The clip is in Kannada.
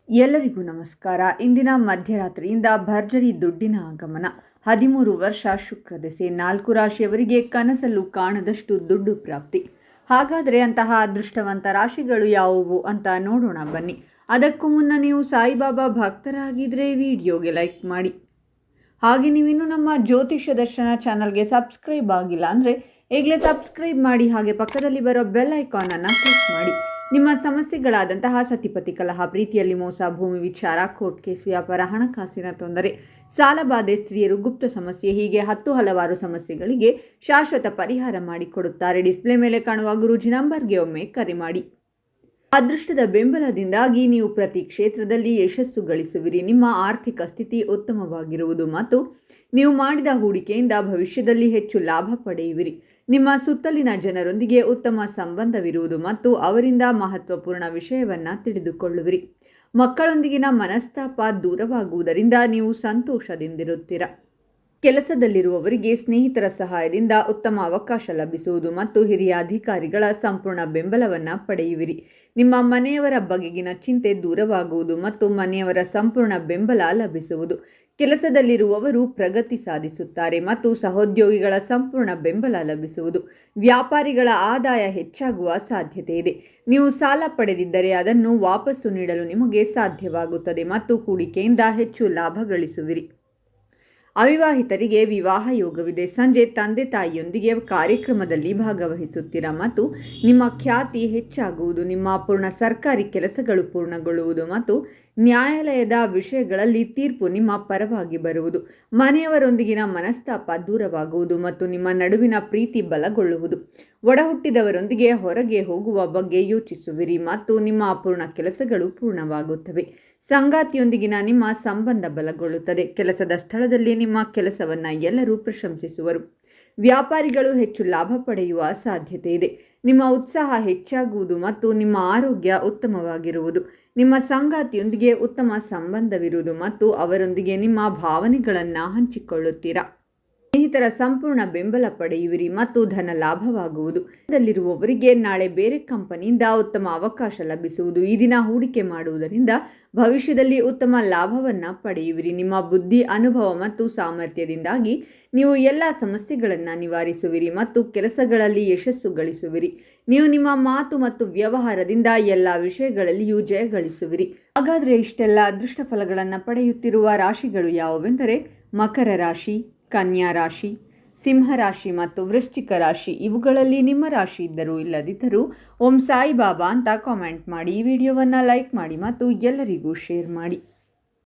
ಎಲ್ಲರಿಗೂ ನಮಸ್ಕಾರ. ಇಂದಿನ ಮಧ್ಯರಾತ್ರಿಯಿಂದ ಭರ್ಜರಿ ದುಡ್ಡಿನ ಆಗಮನ. 13 ವರ್ಷ ಶುಕ್ರದೆಸೆ. 4 ರಾಶಿಯವರಿಗೆ ಕನಸಲ್ಲೂ ಕಾಣದಷ್ಟು ದುಡ್ಡು ಪ್ರಾಪ್ತಿ. ಹಾಗಾದರೆ ಅಂತಹ ಅದೃಷ್ಟವಂತ ರಾಶಿಗಳು ಯಾವುವು ಅಂತ ನೋಡೋಣ ಬನ್ನಿ. ಅದಕ್ಕೂ ಮುನ್ನ ನೀವು ಸಾಯಿಬಾಬಾ ಭಕ್ತರಾಗಿದ್ದರೆ ವಿಡಿಯೋಗೆ ಲೈಕ್ ಮಾಡಿ. ಹಾಗೆ ನೀವಿನ್ನೂ ನಮ್ಮ ಜ್ಯೋತಿಷ್ಯ ದರ್ಶನ ಚಾನಲ್ಗೆ ಸಬ್ಸ್ಕ್ರೈಬ್ ಆಗಿಲ್ಲ ಅಂದರೆ ಈಗಲೇ ಸಬ್ಸ್ಕ್ರೈಬ್ ಮಾಡಿ. ಹಾಗೆ ಪಕ್ಕದಲ್ಲಿ ಬರೋ ಬೆಲ್ ಐಕಾನನ್ನು ಕ್ಲಿಕ್ ಮಾಡಿ. ನಿಮ್ಮ ಸಮಸ್ಯೆಗಳಾದಂತಹ ಸತಿಪತಿ ಕಲಹ, ಪ್ರೀತಿಯಲ್ಲಿ ಮೋಸ, ಭೂಮಿ ವಿಚಾರ, ಕೋರ್ಟ್ ಕೇಸ್, ವ್ಯಾಪಾರ, ಹಣಕಾಸಿನ ತೊಂದರೆ, ಸಾಲಬಾಧೆ, ಸ್ತ್ರೀಯರು, ಗುಪ್ತ ಸಮಸ್ಯೆ, ಹೀಗೆ ಹಲವಾರು ಸಮಸ್ಯೆಗಳಿಗೆ ಶಾಶ್ವತ ಪರಿಹಾರ ಮಾಡಿಕೊಡುತ್ತಾರೆ. ಡಿಸ್ಪ್ಲೇ ಮೇಲೆ ಕಾಣುವ ಗುರೂಜಿ ನಂಬರ್ಗೆ ಒಮ್ಮೆ ಕರೆ ಮಾಡಿ. ಅದೃಷ್ಟದ ಬೆಂಬಲದಿಂದಾಗಿ ನೀವು ಪ್ರತಿ ಕ್ಷೇತ್ರದಲ್ಲಿ ಯಶಸ್ಸು ಗಳಿಸುವಿರಿ. ನಿಮ್ಮ ಆರ್ಥಿಕ ಸ್ಥಿತಿ ಉತ್ತಮವಾಗಿರುವುದು ಮತ್ತು ನೀವು ಮಾಡಿದ ಹೂಡಿಕೆಯಿಂದ ಭವಿಷ್ಯದಲ್ಲಿ ಹೆಚ್ಚು ಲಾಭ ಪಡೆಯುವಿರಿ. ನಿಮ್ಮ ಸುತ್ತಲಿನ ಜನರೊಂದಿಗೆ ಉತ್ತಮ ಸಂಬಂಧವಿರುವುದು ಮತ್ತು ಅವರಿಂದ ಮಹತ್ವಪೂರ್ಣ ವಿಷಯವನ್ನು ತಿಳಿದುಕೊಳ್ಳುವಿರಿ. ಮಕ್ಕಳೊಂದಿಗಿನ ಮನಸ್ತಾಪ ದೂರವಾಗುವುದರಿಂದ ನೀವು ಸಂತೋಷದಿಂದಿರುತ್ತೀರ. ಕೆಲಸದಲ್ಲಿರುವವರಿಗೆ ಸ್ನೇಹಿತರ ಸಹಾಯದಿಂದ ಉತ್ತಮ ಅವಕಾಶ ಲಭಿಸುವುದು ಮತ್ತು ಹಿರಿಯ ಅಧಿಕಾರಿಗಳ ಸಂಪೂರ್ಣ ಬೆಂಬಲವನ್ನು ಪಡೆಯುವಿರಿ. ನಿಮ್ಮ ಮನೆಯವರ ಬಗೆಗಿನ ಚಿಂತೆ ದೂರವಾಗುವುದು ಮತ್ತು ಮನೆಯವರ ಸಂಪೂರ್ಣ ಬೆಂಬಲ ಲಭಿಸುವುದು. ಕೆಲಸದಲ್ಲಿರುವವರು ಪ್ರಗತಿ ಸಾಧಿಸುತ್ತಾರೆ ಮತ್ತು ಸಹೋದ್ಯೋಗಿಗಳ ಸಂಪೂರ್ಣ ಬೆಂಬಲ ಲಭಿಸುವುದು. ವ್ಯಾಪಾರಿಗಳ ಆದಾಯ ಹೆಚ್ಚಾಗುವ ಸಾಧ್ಯತೆ ಇದೆ. ನೀವು ಸಾಲ ಪಡೆದಿದ್ದರೆ ಅದನ್ನು ವಾಪಸ್ಸು ನೀಡಲು ನಿಮಗೆ ಸಾಧ್ಯವಾಗುತ್ತದೆ ಮತ್ತು ಹೂಡಿಕೆಯಿಂದ ಹೆಚ್ಚು ಲಾಭ ಗಳಿಸುವಿರಿ. ಅವಿವಾಹಿತರಿಗೆ ವಿವಾಹ ಯೋಗವಿದೆ. ಸಂಜೆ ತಂದೆ ತಾಯಿಯೊಂದಿಗೆ ಕಾರ್ಯಕ್ರಮದಲ್ಲಿ ಭಾಗವಹಿಸುತ್ತೀರಾ ಮತ್ತು ನಿಮ್ಮ ಖ್ಯಾತಿ ಹೆಚ್ಚಾಗುವುದು. ನಿಮ್ಮ ಪೂರ್ಣ ಸರ್ಕಾರಿ ಕೆಲಸಗಳು ಪೂರ್ಣಗೊಳ್ಳುವುದು ಮತ್ತು ನ್ಯಾಯಾಲಯದ ವಿಷಯಗಳಲ್ಲಿ ತೀರ್ಪು ನಿಮ್ಮ ಪರವಾಗಿ ಬರುವುದು. ಮನೆಯವರೊಂದಿಗಿನ ಮನಸ್ತಾಪ ದೂರವಾಗುವುದು ಮತ್ತು ನಿಮ್ಮ ನಡುವಿನ ಪ್ರೀತಿ ಬಲಗೊಳ್ಳುವುದು. ಒಡಹುಟ್ಟಿದವರೊಂದಿಗೆ ಹೊರಗೆ ಹೋಗುವ ಬಗ್ಗೆ ಯೋಚಿಸುವಿರಿ ಮತ್ತು ನಿಮ್ಮ ಅಪೂರ್ಣ ಕೆಲಸಗಳು ಪೂರ್ಣವಾಗುತ್ತವೆ. ಸಂಗಾತಿಯೊಂದಿಗಿನ ನಿಮ್ಮ ಸಂಬಂಧ ಬಲಗೊಳ್ಳುತ್ತದೆ. ಕೆಲಸದ ಸ್ಥಳದಲ್ಲಿ ನಿಮ್ಮ ಕೆಲಸವನ್ನು ಎಲ್ಲರೂ ಪ್ರಶಂಸಿಸುವರು. ವ್ಯಾಪಾರಿಗಳು ಹೆಚ್ಚು ಲಾಭ ಪಡೆಯುವ ಸಾಧ್ಯತೆ ಇದೆ. ನಿಮ್ಮ ಉತ್ಸಾಹ ಹೆಚ್ಚಾಗುವುದು ಮತ್ತು ನಿಮ್ಮ ಆರೋಗ್ಯ ಉತ್ತಮವಾಗಿರುವುದು. ನಿಮ್ಮ ಸಂಗಾತಿಯೊಂದಿಗೆ ಉತ್ತಮ ಸಂಬಂಧವಿರುವುದು ಮತ್ತು ಅವರೊಂದಿಗೆ ನಿಮ್ಮ ಭಾವನೆಗಳನ್ನು ಹಂಚಿಕೊಳ್ಳುತ್ತೀರಾ. ಸ್ನೇಹಿತರ ಸಂಪೂರ್ಣ ಬೆಂಬಲ ಪಡೆಯುವಿರಿ ಮತ್ತು ಧನ ಲಾಭವಾಗುವುದು. ದಲ್ಲಿರುವವರಿಗೆ ನಾಳೆ ಬೇರೆ ಕಂಪನಿಯಿಂದ ಉತ್ತಮ ಅವಕಾಶ ಲಭಿಸುವುದು. ಈ ದಿನ ಹೂಡಿಕೆ ಮಾಡುವುದರಿಂದ ಭವಿಷ್ಯದಲ್ಲಿ ಉತ್ತಮ ಲಾಭವನ್ನು ಪಡೆಯುವಿರಿ. ನಿಮ್ಮ ಬುದ್ಧಿ, ಅನುಭವ ಮತ್ತು ಸಾಮರ್ಥ್ಯದಿಂದಾಗಿ ನೀವು ಎಲ್ಲ ಸಮಸ್ಯೆಗಳನ್ನು ನಿವಾರಿಸುವಿರಿ ಮತ್ತು ಕೆಲಸಗಳಲ್ಲಿ ಯಶಸ್ಸು ಗಳಿಸುವಿರಿ. ನೀವು ನಿಮ್ಮ ಮಾತು ಮತ್ತು ವ್ಯವಹಾರದಿಂದ ಎಲ್ಲ ವಿಷಯಗಳಲ್ಲಿಯೂ ಜಯ ಗಳಿಸುವಿರಿ. ಹಾಗಾದರೆ ಇಷ್ಟೆಲ್ಲ ಅದೃಷ್ಟ ಫಲಗಳನ್ನು ಪಡೆಯುತ್ತಿರುವ ರಾಶಿಗಳು ಯಾವುವೆಂದರೆ ಮಕರ ರಾಶಿ, ಕನ್ಯಾ ರಾಶಿ, ಸಿಂಹರಾಶಿ ಮತ್ತು ವೃಶ್ಚಿಕ ರಾಶಿ. ಇವುಗಳಲ್ಲಿ ನಿಮ್ಮ ರಾಶಿ ಇದ್ದರೂ ಇಲ್ಲದಿದ್ದರೂ ಓಂ ಸಾಯಿಬಾಬಾ ಅಂತ ಕಾಮೆಂಟ್ ಮಾಡಿ. ಈ ವಿಡಿಯೋವನ್ನು ಲೈಕ್ ಮಾಡಿ ಮತ್ತು ಎಲ್ಲರಿಗೂ ಶೇರ್ ಮಾಡಿ.